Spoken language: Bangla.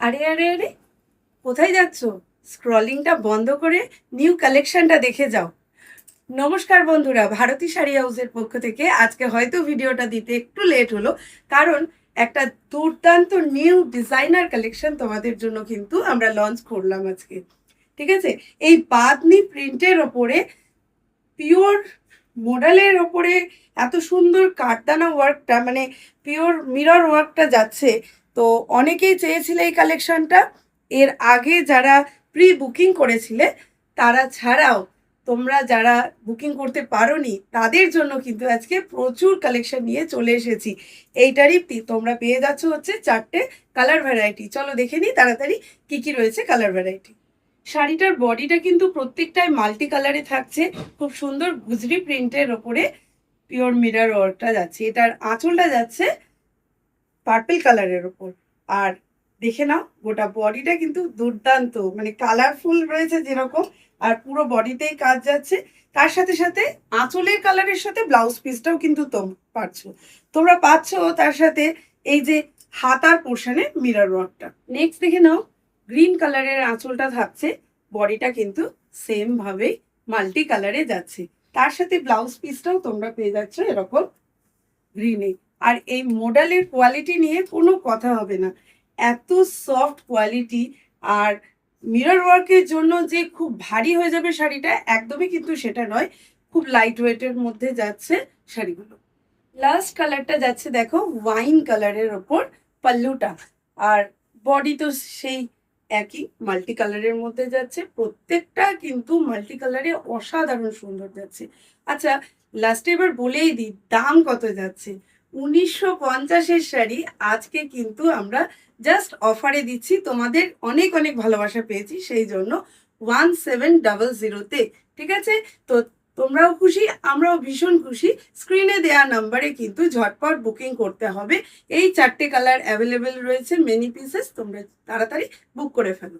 আরে আরে আরে, কোথায় যাচ্ছ? স্ক্রলিংটা বন্ধ করে নিউ কালেকশনটা দেখে যাও। নমস্কার বন্ধুরা, ভারতী শাড়ি হাউসের পক্ষ থেকে আজকে হয়তো ভিডিওটা দিতে একটু লেট হলো, কারণ একটা দুর্দান্ত নিউ ডিজাইনার কালেকশন তোমাদের জন্য কিন্তু আমরা লঞ্চ করলাম আজকে। ঠিক আছে, এই বাঁধনি প্রিন্টের ওপরে পিওর মোডালের ওপরে এত সুন্দর কাঠদানা ওয়ার্কটা, মানে পিওর মিরর ওয়ার্কটা যাচ্ছে। তো অনেকেই চেয়েছিলে এই কালেকশনটা। এর আগে যারা প্রি বুকিং করেছিলে তারা ছাড়াও তোমরা যারা বুকিং করতে পারোনি তাদের জন্য কিন্তু আজকে প্রচুর কালেকশন নিয়ে চলে এসেছি। এইটারই তোমরা পেয়ে যাচ্ছ হচ্ছে 4টে কালার ভ্যারাইটি। চলো দেখে নিই তাড়াতাড়ি কি কি রয়েছে কালার ভ্যারাইটি। শাড়িটার বডিটা কিন্তু প্রত্যেকটাই মাল্টি কালারে থাকছে, খুব সুন্দর গুজরি প্রিন্টের ওপরে পিওর মিরর ওয়ার্কটা যাচ্ছে। এটার আঁচলটা যাচ্ছে পার্পল কালারের ওপর। আর দেখে নাও, গোটা বডিটা কিন্তু দুর্দান্ত, মানে কালারফুল রয়েছে যেরকম, আর পুরো বডিতেই কাজ যাচ্ছে। তার সাথে সাথে আঁচলের কালারের সাথে ব্লাউজ পিসটাও কিন্তু তোমরা পাচ্ছ তার সাথে এই যে হাতার পোর্শনে মিরর ওয়ার্কটা। নেক্সট দেখে নাও, গ্রিন কালারের আঁচলটা থাকছে, বডিটা কিন্তু সেম ভাবে মাল্টি কালারে যাচ্ছে। তার সাথে ব্লাউজ পিসটাও তোমরা পেয়ে যাচ্ছ এরকম গ্রিনে। আর এই মডেলের কোয়ালিটি নিয়ে কোনো কথা হবে না, এত সফট কোয়ালিটি। আর মিরর ওয়ার্কের জন্য যে খুব ভারী হয়ে যাবে শাড়িটা, একদমই কিন্তু সেটা নয়, খুব লাইট ওয়েটের মধ্যে যাচ্ছে শাড়িগুলো। লাস্ট কালারটা যাচ্ছে দেখো ওয়াইন কালারের ওপর পাল্লুটা, আর বডি তো সেই একই মাল্টি কালারের মধ্যে যাচ্ছে। প্রত্যেকটা কিন্তু মাল্টি কালারে অসাধারণ সুন্দর যাচ্ছে। আচ্ছা, লাস্টে এবার বলেই দিই দাম কত যাচ্ছে। 1950-এর শাড়ি আজকে কিন্তু আমরা জাস্ট অফারে দিচ্ছি, তোমাদের অনেক অনেক ভালোবাসা পেয়েছি সেই জন্য 1700-তে। ঠিক আছে, তো তোমরাও খুশি, আমরাও ভীষণ খুশি। স্ক্রিনে দেওয়া নাম্বারে কিন্তু ঝটপট বুকিং করতে হবে। এই 4টে কালার অ্যাভেলেবেল রয়েছে, মেনি পিসেস, তোমরা তাড়াতাড়ি বুক করে ফেলো।